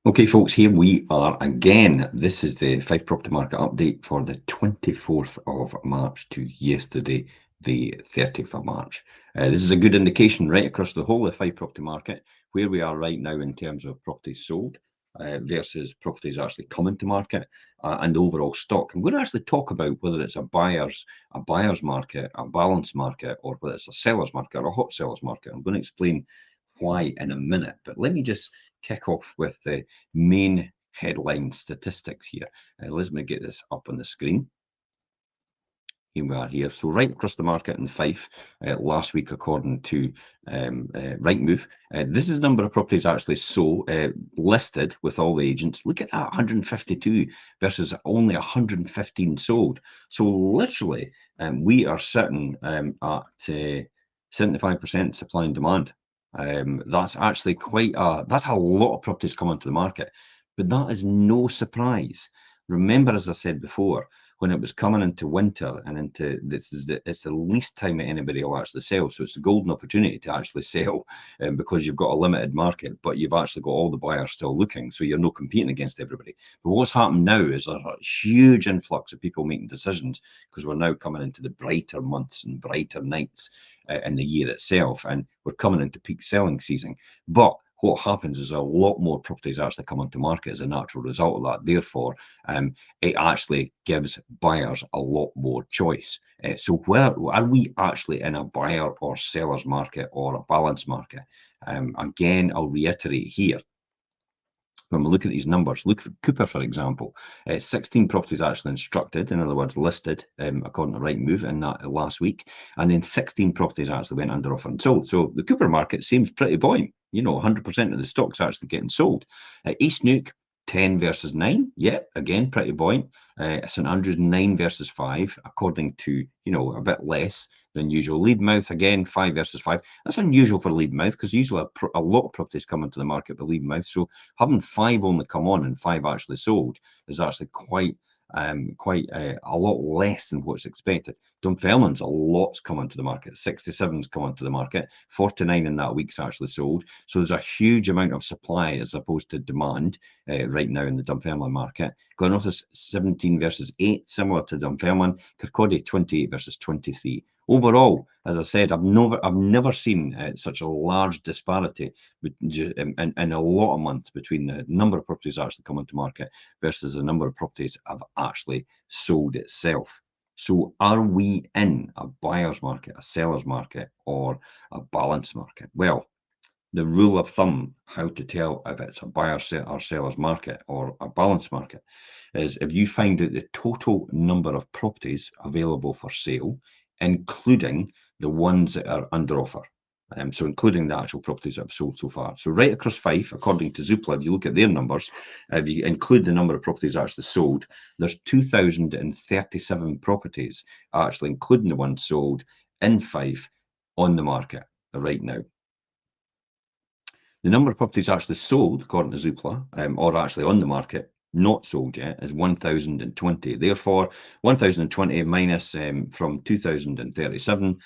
Okay, folks, here we are again. This is the Fife Property Market update for the 24th of March to yesterday, the 30th of March. This is a good indication right across the whole of Fife Property Market, where we are right now in terms of properties sold versus properties actually coming to market and overall stock. I'm going to actually talk about whether it's a buyer's market, a balanced market, or whether it's a seller's market or a hot seller's market. I'm going to explain why in a minute, but let me just kick off with the main headline statistics here. Let me get this up on the screen. Here we are here. So right across the market in Fife last week, according to Rightmove, this is the number of properties actually listed with all the agents. Look at that, 152 versus only 115 sold. So literally, we are sitting at 75% supply and demand. That's actually that's a lot of properties coming to the market, but that is no surprise. Remember, as I said before, when it was coming into winter and into it's the least time that anybody will actually sell. So it's a golden opportunity to actually sell because you've got a limited market, but you've actually got all the buyers still looking. So you're not competing against everybody. But what's happened now is a huge influx of people making decisions because we're now coming into the brighter months and brighter nights in the year itself. And we're coming into peak selling season. But what happens is a lot more properties actually come onto market as a natural result of that. Therefore, it actually gives buyers a lot more choice. So where are we actually in a buyer or seller's market or a balanced market? Again, I'll reiterate here. When we look at these numbers, look at Cooper, for example, 16 properties actually instructed, in other words, listed according to Rightmove in that last week, and then 16 properties actually went under offer and sold. So the Cooper market seems pretty buoyant. 100% of the stock's actually getting sold. East Neuk, 10 versus 9. Yeah, again, pretty buoyant. St Andrews, 9 versus 5, according to, a bit less than usual. Leadmouth, again, 5 versus 5. That's unusual for Leadmouth because usually a lot of properties come into the market with Leadmouth. So having 5 only come on and 5 actually sold is actually quite a lot less than what's expected. Dunfermline's a lot's come onto the market. 67's come onto the market. 49 in that week's actually sold. So there's a huge amount of supply as opposed to demand right now in the Dunfermline market. Glenorchy 17 versus 8, similar to Dunfermline. Kirkcaldy 28 versus 23. Overall, as I said, I've never seen such a large disparity in a lot of months between the number of properties actually coming to market versus the number of properties have actually sold itself. So are we in a buyer's market, a seller's market, or a balanced market? Well, the rule of thumb, how to tell if it's a buyer or seller's market or a balanced market, is if you find out the total number of properties available for sale, including the ones that are under offer. So including the actual properties that have sold so far. So right across Fife, according to Zoopla, if you look at their numbers, if you include the number of properties actually sold, there's 2,037 properties, actually including the ones sold in Fife, on the market right now. The number of properties actually sold, according to Zoopla, or actually on the market, not sold yet, is 1,020. Therefore, 1,020 minus from 2,037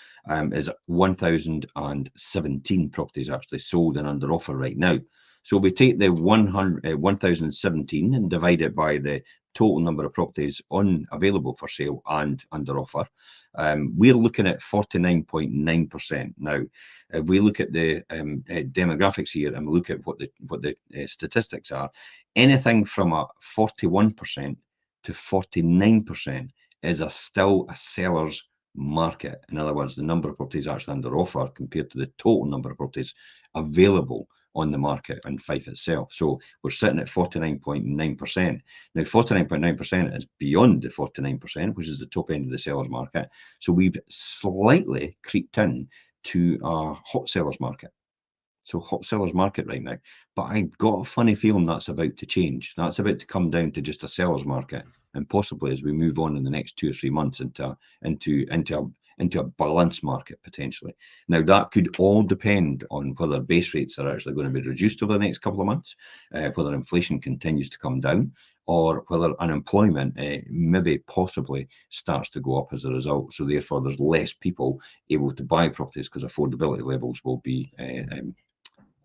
is 1,017 properties actually sold and under offer right now. So if we take the 1,017 and divide it by the total number of properties available for sale and under offer, we're looking at 49.9%. Now, if we look at the demographics here and we look at what the statistics are, anything from a 41% to 49% is still a seller's market. In other words, the number of properties actually under offer compared to the total number of properties available on the market in Fife itself. So we're sitting at 49.9%. Now, 49.9% is beyond the 49%, which is the top end of the seller's market. So we've slightly creeped in to a hot sellers market. So hot sellers market right now. But I've got a funny feeling that's about to change. That's about to come down to just a sellers market, and possibly as we move on in the next 2 or 3 months into a balanced market potentially. Now that could all depend on whether base rates are actually going to be reduced over the next couple of months, whether inflation continues to come down, or whether unemployment maybe possibly starts to go up as a result. So therefore there's less people able to buy properties because affordability levels will be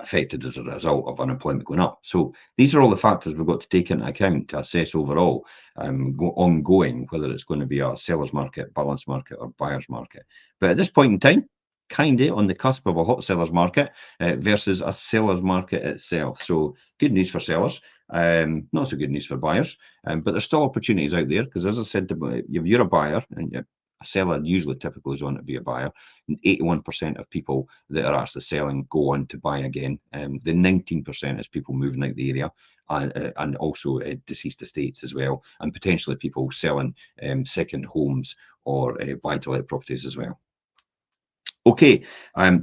affected as a result of unemployment going up. So these are all the factors we've got to take into account to assess overall ongoing whether it's going to be a seller's market, balanced market, or buyer's market. But at this point in time, kind of on the cusp of a hot seller's market versus a seller's market itself. So good news for sellers, not so good news for buyers, but there's still opportunities out there because, as I said, if you're a buyer and a seller usually typically is on to be a buyer, and 81% of people that are actually selling go on to buy again. The 19% is people moving out the area and also deceased estates as well, and potentially people selling second homes or buy-to-let properties as well. Okay,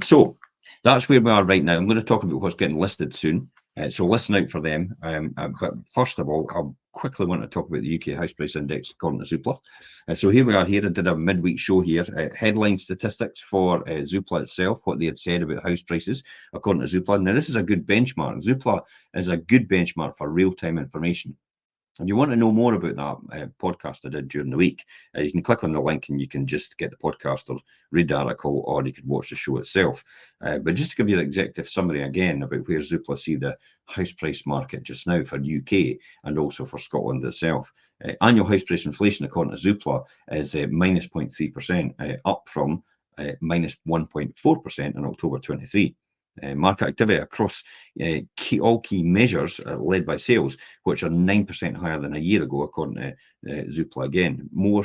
so that's where we are right now. I'm going to talk about what's getting listed soon. So listen out for them. But first of all, I quickly want to talk about the UK House Price Index according to Zoopla. So here we are here. I did a midweek show here. Headline statistics for Zoopla itself, what they had said about house prices according to Zoopla. Now, this is a good benchmark. Zoopla is a good benchmark for real-time information. If you want to know more about that podcast I did during the week, you can click on the link and you can just get the podcast or read the article, or you can watch the show itself. But just to give you an executive summary again about where Zoopla see the house price market just now for UK and also for Scotland itself. Annual house price inflation, according to Zoopla, is minus 0.3%, up from minus 1.4% in October 23. Market activity across all key measures led by sales, which are 9% higher than a year ago, according to Zoopla again. More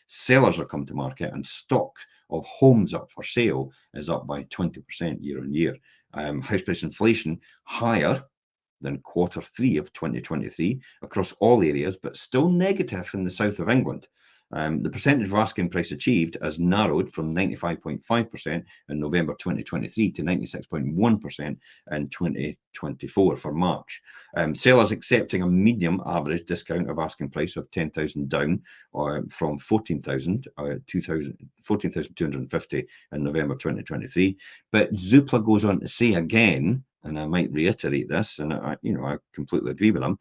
sellers are coming to market, and stock of homes up for sale is up by 20% year on year. House price inflation higher than Q3 of 2023 across all areas, but still negative in the south of England. The percentage of asking price achieved has narrowed from 95.5% in November 2023 to 96.1% in 2024 for March. Sellers accepting a medium average discount of asking price of 10,000 down from 14,250 in November 2023. But Zoopla goes on to say again, and I might reiterate this, and I completely agree with them,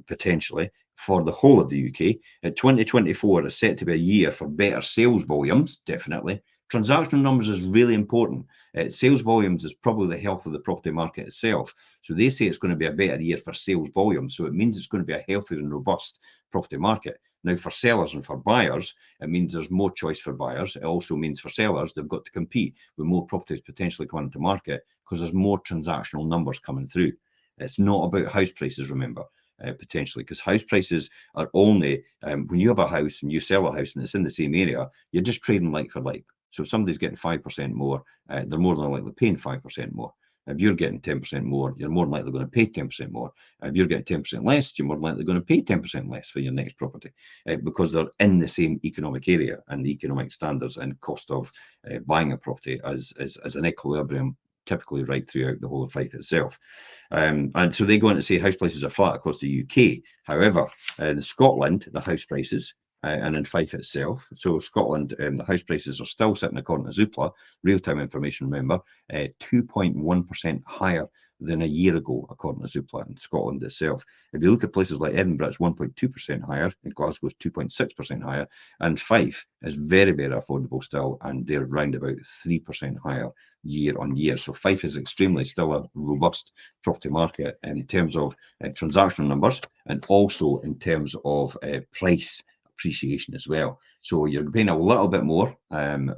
potentially, for the whole of the UK. 2024 is set to be a year for better sales volumes, definitely. Transactional numbers is really important. Sales volumes is probably the health of the property market itself. So they say it's going to be a better year for sales volume. So it means it's going to be a healthier and robust property market. Now, for sellers and for buyers, it means there's more choice for buyers. It also means for sellers, they've got to compete with more properties potentially coming to market because there's more transactional numbers coming through. It's not about house prices, remember. Potentially, because house prices are only when you have a house and you sell a house and it's in the same area, you're just trading like for like. So if somebody's getting 5% more, they're more than likely paying 5% more. If you're getting 10% more, you're more than likely going to pay 10% more. If you're getting 10% less, you're more than likely going to pay 10% less for your next property because they're in the same economic area, and the economic standards and cost of buying a property as an equilibrium typically right throughout the whole of Fife itself. And so they go on to say house prices are flat across the UK. However, in Scotland, the house prices, and in Fife itself, so Scotland, the house prices are still sitting, according to Zoopla, real-time information, remember, 2.1% higher than a year ago, according to Zoopla in Scotland itself. If you look at places like Edinburgh, it's 1.2% higher, and Glasgow's 2.6% higher, and Fife is very, very affordable still, and they're round about 3% higher year on year. So Fife is extremely still a robust property market in terms of transactional numbers, and also in terms of price appreciation as well. So you're paying a little bit more than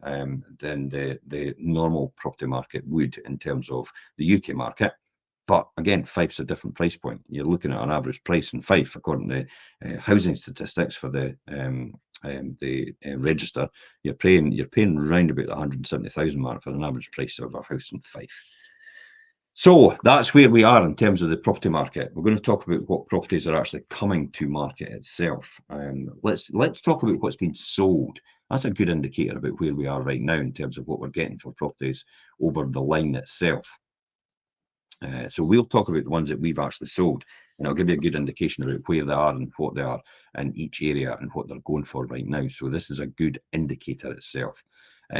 the normal property market would in terms of the UK market. But again, Fife's a different price point. You're looking at an average price in Fife, according to housing statistics for the register. You're paying around about the 170,000 mark for an average price of a house in Fife. So that's where we are in terms of the property market. We're going to talk about what properties are actually coming to market itself. Let's talk about what's been sold. That's a good indicator about where we are right now in terms of what we're getting for properties over the line itself. So we'll talk about the ones that we've actually sold, and I'll give you a good indication about where they are and what they are in each area and what they're going for right now. So this is a good indicator itself.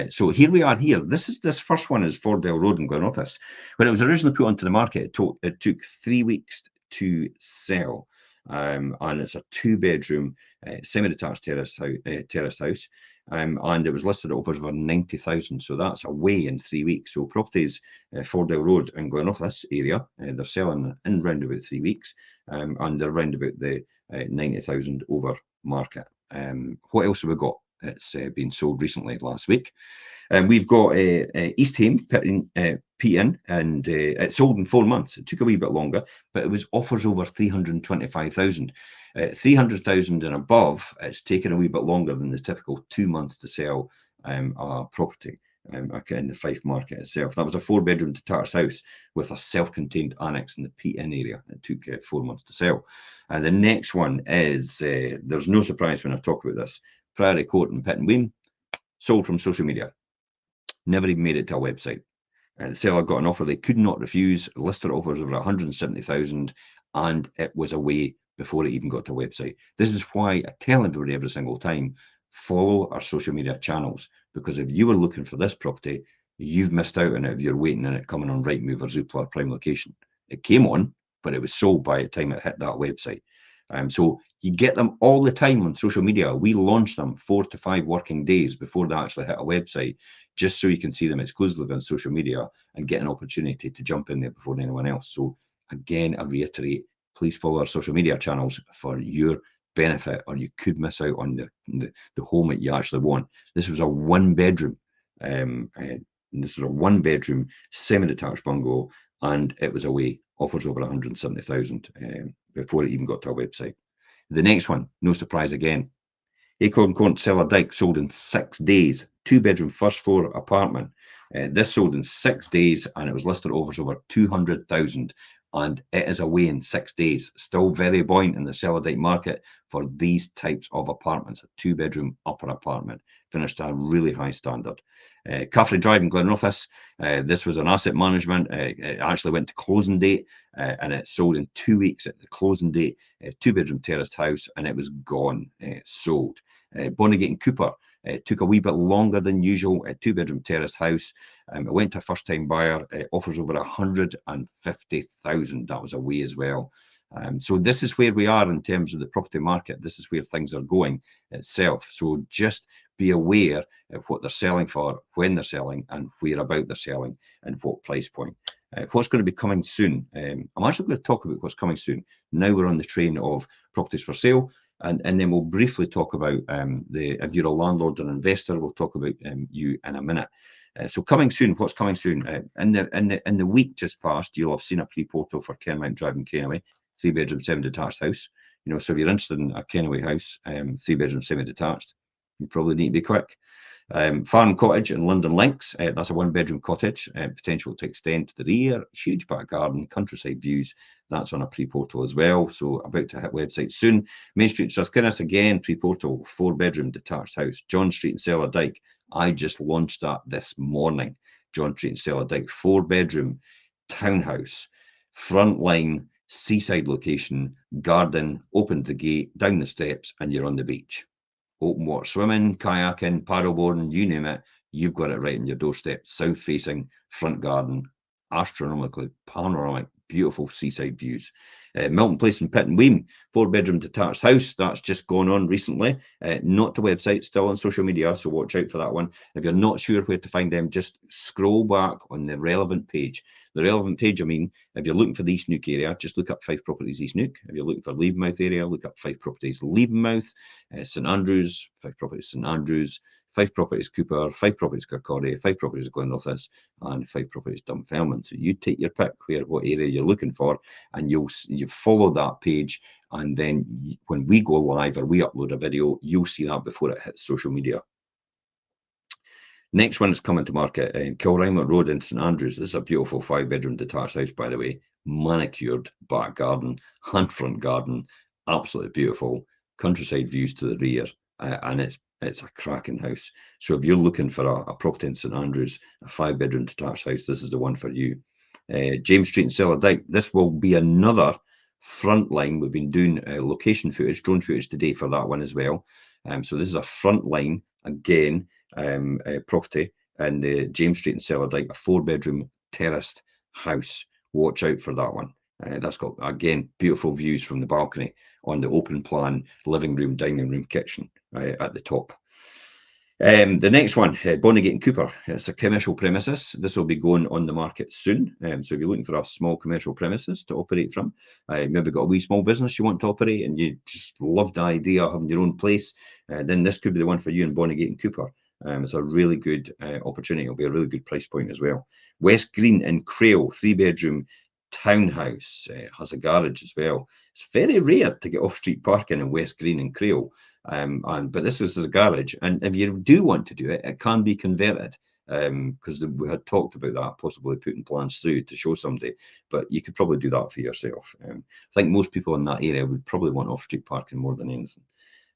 So here we are here. This first one is Fordale Road in Glenrothes. When it was originally put onto the market, it took 3 weeks to sell. And it's a 2-bedroom semi-detached terraced house. and it was listed at over 90,000. So that's away in 3 weeks. So properties, Fordale Road in Glenrothes area, they're selling in round about 3 weeks, and they're round about the 90,000 over market. What else have we got? It's been sold recently last week. We've got East Ham, Peaton, and it sold in 4 months. It took a wee bit longer, but it was offers over 325,000. 300,000 and above, it's taken a wee bit longer than the typical 2 months to sell a property in the Fife market itself. That was a 4-bedroom detached house with a self-contained annex in the Peaton area. It took 4 months to sell. And the next one is, there's no surprise when I talk about this, Priory Court in Pittenweem, sold from social media. Never even made it to a website. The seller got an offer they could not refuse, listed offers over 170,000, and it was away before it even got to a website. This is why I tell everybody every single time, follow our social media channels, because if you were looking for this property, you've missed out on it if you're waiting on it coming on Rightmove or Zoopla or Prime Location. It came on, but it was sold by the time it hit that website. So you get them all the time on social media. We launch them 4 to 5 working days before they actually hit a website, just so you can see them exclusively on social media and get an opportunity to jump in there before anyone else. So again, I reiterate, please follow our social media channels for your benefit, or you could miss out on the home that you actually want. This was a 1-bedroom. This was a 1-bedroom semi-detached bungalow, and it was away, offers over 170,000 before it even got to our website. The next one, no surprise again, Acorn Court, Cellar Dyke, sold in 6 days. 2-bedroom, first floor apartment. This sold in 6 days, and it was listed offers over 200,000, and it is away in 6 days. Still very buoyant in the Cellar Dyke market for these types of apartments. A 2-bedroom upper apartment, finished at a really high standard. Caffrey Drive in Glenrothes, this was an asset management. It actually went to closing date, and it sold in 2 weeks at the closing date. 2-bedroom terraced house, and it was gone, sold. Bonnygate and Cooper, it took a wee bit longer than usual. A 2-bedroom terraced house. It went to a first-time buyer. Offers over 150,000. That was away as well. So this is where we are in terms of the property market. This is where things are going itself. So just be aware of what they're selling for, when they're selling, and whereabout they're selling, and what price point. What's going to be coming soon? I'm actually going to talk about what's coming soon. Now we're on the train of properties for sale. And then we'll briefly talk about if you're a landlord or investor, we'll talk about you in a minute. So coming soon, what's coming soon? In the week just past, you'll have seen a pre-portal for Kenmount Drive in Kenaway, 3-bedroom, 7-detached house. So if you're interested in a Kenaway house, 3-bedroom, 7-detached, you probably need to be quick. Farm Cottage in London Links, that's a 1-bedroom cottage, potential to extend to the rear, huge back garden, countryside views. That's on a pre-portal as well, so about to hit website soon. Main Street, Strathkinnis, again, pre-portal, 4-bedroom detached house. John Street and Cellar Dyke, I just launched that this morning. John Street and Cellar Dyke, 4-bedroom townhouse, front line, seaside location, garden, open the gate, down the steps, and you're on the beach. Open water swimming, kayaking, paddleboarding, you name it, you've got it right on your doorstep. South-facing, front garden, astronomically panoramic, beautiful seaside views. Milton Place in Pittenweem, 4-bedroom detached house. That's just gone on recently. Not the website, still on social media, so watch out for that one. If you're not sure where to find them, just scroll back on the relevant page. The relevant page, I mean, if you're looking for the East Neuk area, just look up Fife Properties East Neuk. If you're looking for Levenmouth area, look up Fife Properties Levenmouth. St Andrews, Fife Properties St Andrews. Fife Properties Cooper, Fife Properties Kirkcaldy, Fife Properties Glenrothes, and Fife Properties Dunfermline. So you take your pick what area you're looking for, and you follow that page, and then when we go live or we upload a video, you'll see that before it hits social media. Next one is coming to market in Kilrymont Road in St Andrews. This is a beautiful 5-bedroom detached house, by the way. Manicured back garden, hand front garden, absolutely beautiful. Countryside views to the rear, and it's a cracking house. So if you're looking for a property in St Andrews, a 5-bedroom detached house, this is the one for you. James Street and Cellar Dyke. This will be another front line. We've been doing location footage, drone footage today for that one as well. So this is a front line again. Property in the James Street and Cellar Dyke, a 4-bedroom terraced house. Watch out for that one. That's got, again, beautiful views from the balcony on the open plan living room, dining room, kitchen at the top. The next one, Bonnygate and Cooper. It's a commercial premises. This will be going on the market soon. So if you're looking for a small commercial premises to operate from, maybe got a wee small business you want to operate and you just love the idea of having your own place, then this could be the one for you in Bonnygate and Cooper. It's a really good opportunity. It'll be a really good price point as well. West Green in Crail, 3-bedroom townhouse, has a garage as well. It's very rare to get off-street parking in West Green and Crail. But this is a garage, and if you do want to do it, it can be converted, because we had talked about that, possibly putting plans through to show somebody, but you could probably do that for yourself. I think most people in that area would probably want off-street parking more than anything.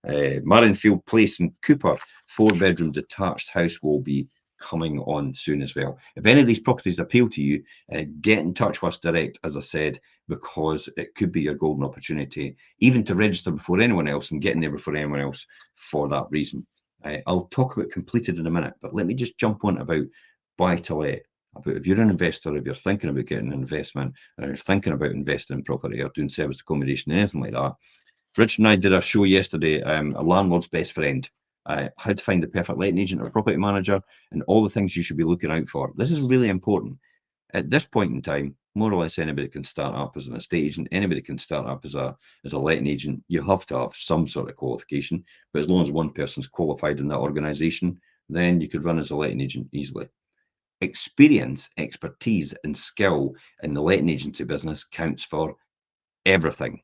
Marrenfield Place in Cooper, 4-bedroom detached house, will be coming on soon as well. If any of these properties appeal to you, get in touch with us direct, as I said, because it could be your golden opportunity, even to register before anyone else and get in there before anyone else for that reason. I'll talk about completed in a minute, but let me just jump on about buy to let. About if you're an investor, if you're thinking about getting an investment, or you're thinking about investing in property or doing service accommodation, anything like that. Richard and I did a show yesterday, a landlord's best friend, how to find the perfect letting agent or property manager, and all the things you should be looking out for. This is really important. At this point in time, more or less anybody can start up as an estate agent. Anybody can start up as a letting agent. You have to have some sort of qualification, but as long as one person's qualified in that organisation, then you could run as a letting agent easily. Experience, expertise, and skill in the letting agency business counts for everything.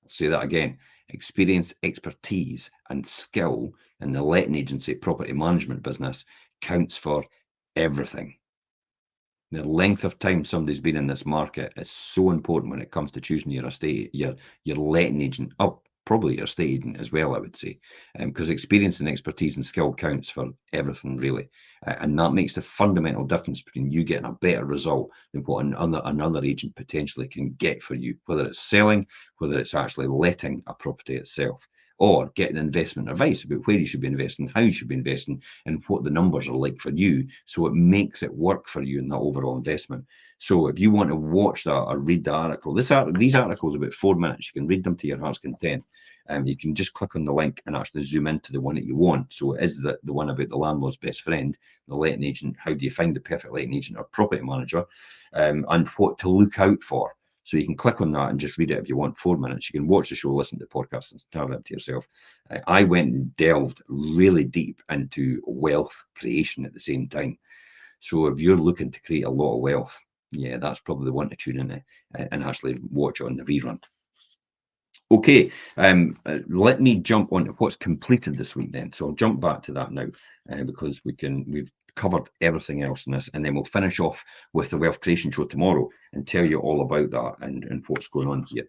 I'll say that again. Experience, expertise, and skill in the letting agency property management business counts for everything. The length of time somebody's been in this market is so important when it comes to choosing your estate, your letting agent. Oh, probably your estate agent as well, I would say, because experience and expertise and skill counts for everything really, and that makes the fundamental difference between you getting a better result than what another agent potentially can get for you, whether it's selling, whether it's actually letting a property itself, or getting investment advice about where you should be investing, how you should be investing, and what the numbers are like for you, so it makes it work for you in that overall investment. So if you want to watch that or read the article, these articles are about 4 minutes. You can read them to your heart's content. You can just click on the link and actually zoom into the one that you want. So it is the one about the landlord's best friend, the letting agent. How do you find the perfect letting agent or property manager, and what to look out for? So you can click on that and just read it if you want. 4 minutes. You can watch the show, listen to the podcast, and start it to yourself. I went and delved really deep into wealth creation at the same time. So if you're looking to create a lot of wealth, yeah, that's probably the one to tune in and actually watch it on the rerun. Okay, let me jump on to what's completed this week then. So I'll jump back to that now, because we've covered everything else in this, and then we'll finish off with the wealth creation show tomorrow and tell you all about that and what's going on here.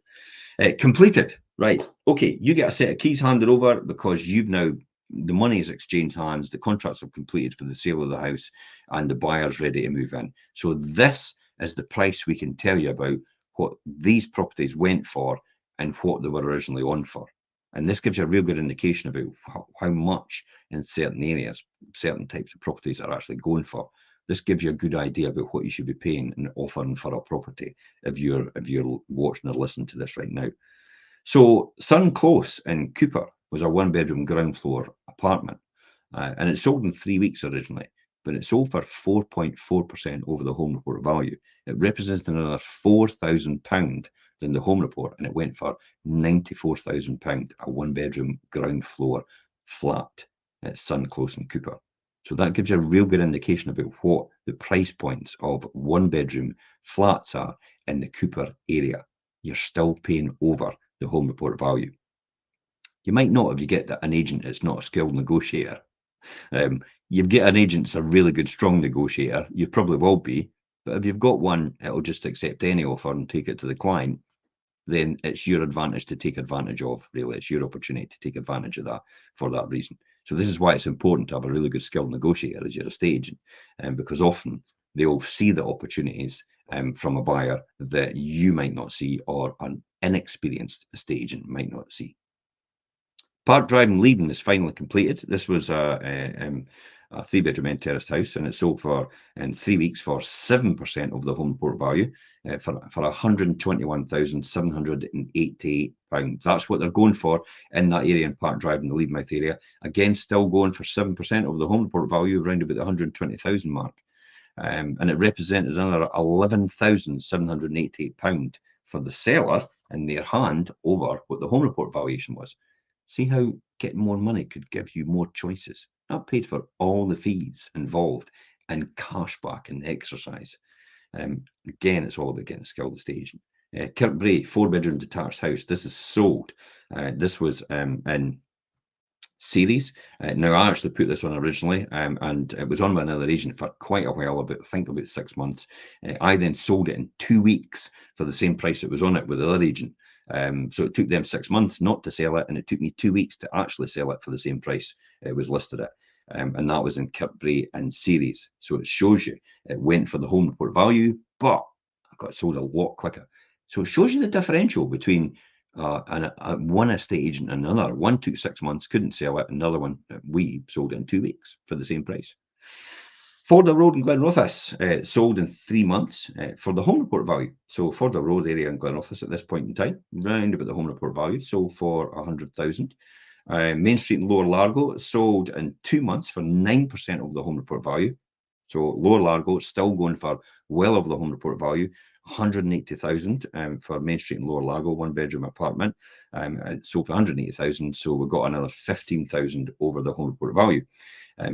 Completed, right? Okay, you get a set of keys handed over because the money is exchanged hands, the contracts have completed for the sale of the house, and the buyer's ready to move in. So this is the price we can tell you about what these properties went for and what they were originally on for. And this gives you a real good indication about how much in certain areas, certain types of properties are actually going for. This gives you a good idea about what you should be paying and offering for a property if you're watching or listening to this right now. So Sun Close in Cooper was a 1-bedroom ground floor apartment, and it sold in 3 weeks originally, but it sold for 4.4% over the home report value. It represents another £4,000 than the home report, and it went for £94,000, a 1-bedroom ground floor flat at Sun Close in Cooper. So that gives you a real good indication about what the price points of 1-bedroom flats are in the Cooper area. You're still paying over the home report value. You might not if you get an agent that's not a skilled negotiator. You get an agent that's a really good, strong negotiator, you probably will be, but if you've got one that'll just accept any offer and take it to the client, then it's your advantage to take advantage of, really. It's your opportunity to take advantage of that for that reason. So this is why it's important to have a really good skilled negotiator as your estate agent, because often they'll see the opportunities from a buyer that you might not see, or an inexperienced estate agent might not see. Park Drive in Leiden is finally completed. This was a 3-bedroom end terraced house, and it sold for in 3 weeks for 7% of the home report value, for £121,788. That's what they're going for in that area in Park Drive in the Leadmouth area. Again, still going for 7% of the home report value, around about the 120,000 mark. And it represented another £11,788 for the seller in their hand over what the home report valuation was. See how getting more money could give you more choices. Not paid for all the fees involved and cash back in the exercise. Again, it's all about getting a skilled estate agent. Kirkbrae, 4-bedroom detached house. This is sold. This was in series. Now, I actually put this on originally, and it was on by another agent for quite a while, I think about 6 months. I then sold it in 2 weeks for the same price it was on it with the other agent. So it took them 6 months not to sell it, and it took me 2 weeks to actually sell it for the same price it was listed at. And that was in Kirkbrae and series. So it shows you it went for the home report value, but I got sold a lot quicker. So it shows you the differential between one estate agent and another. One took 6 months, couldn't sell it. Another one, we sold it in 2 weeks for the same price. Fordham Road in Glenrothes, sold in 3 months for the home report value. So Fordham Road area in Glenrothes at this point in time, round about the home report value, sold for 100,000. Main Street in Lower Largo sold in 2 months for 9% of the home report value. So Lower Largo still going for well over the home report value, 180,000 for Main Street in Lower Largo, 1-bedroom apartment. It sold for 180,000, so we got another 15,000 over the home report value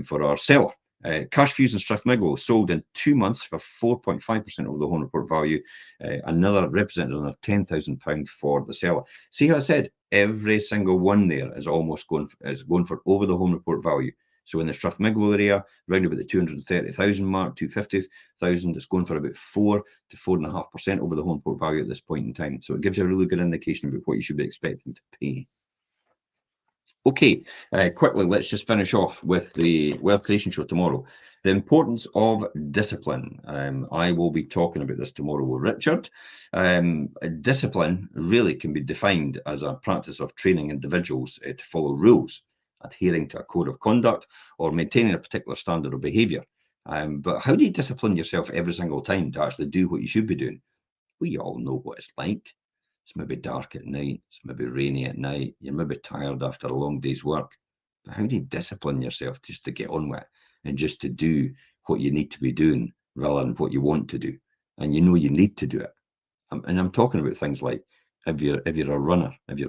for our seller. Cashviews in Strathmiglo sold in 2 months for 4.5% of the home report value. Another represented another £10,000 for the seller. See how I said every single one there is almost going for over the home report value. So in the Strathmiglo area, round about the 230,000 mark, 250,000, it's going for about 4 to 4.5% over the home report value at this point in time. So it gives you a really good indication about what you should be expecting to pay. Okay, quickly, let's just finish off with the wealth creation show tomorrow. The importance of discipline. I will be talking about this tomorrow with Richard. Discipline really can be defined as a practice of training individuals to follow rules, adhering to a code of conduct, or maintaining a particular standard of behaviour. But how do you discipline yourself every single time to actually do what you should be doing? We all know what it's like. It's maybe dark at night, it's maybe rainy at night, you're maybe tired after a long day's work. But how do you discipline yourself just to get on with it and just to do what you need to be doing rather than what you want to do? And you know you need to do it. And I'm talking about things like if you're a runner, if you're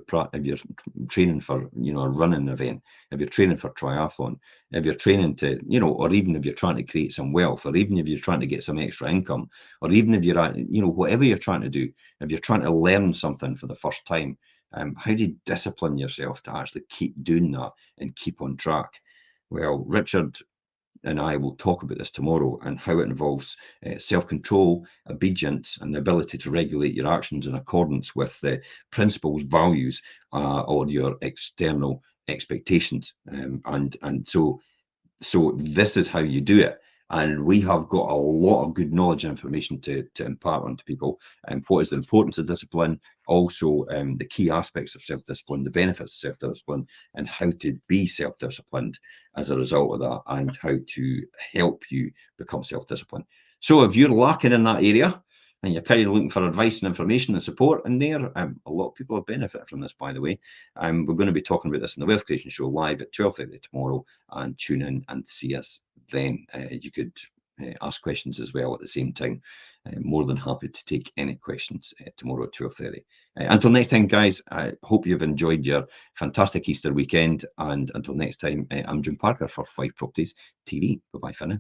training for a running event, if you're training for triathlon, if you're training to or even if you're trying to create some wealth, or even if you're trying to get some extra income, or even if you're whatever you're trying to do, if you're trying to learn something for the first time, how do you discipline yourself to actually keep doing that and keep on track? Well, Richard and I will talk about this tomorrow, and how it involves self-control, obedience, and the ability to regulate your actions in accordance with the principles, values, or your external expectations. And so this is how you do it. And we have got a lot of good knowledge and information to impart on to people. And what is the importance of discipline, also the key aspects of self-discipline, the benefits of self-discipline, and how to be self-disciplined as a result of that, and how to help you become self-disciplined. So if you're lacking in that area, and you're kind of looking for advice and information and support in there, a lot of people have benefited from this, by the way. We're going to be talking about this in the Wealth Creation Show live at 12:30 tomorrow, and tune in and see us then. You could ask questions as well at the same time. More than happy to take any questions tomorrow at 12:30. Until next time, guys, I hope you've enjoyed your fantastic Easter weekend. And until next time, I'm Jim Parker for Fife Properties TV. Bye-bye for now.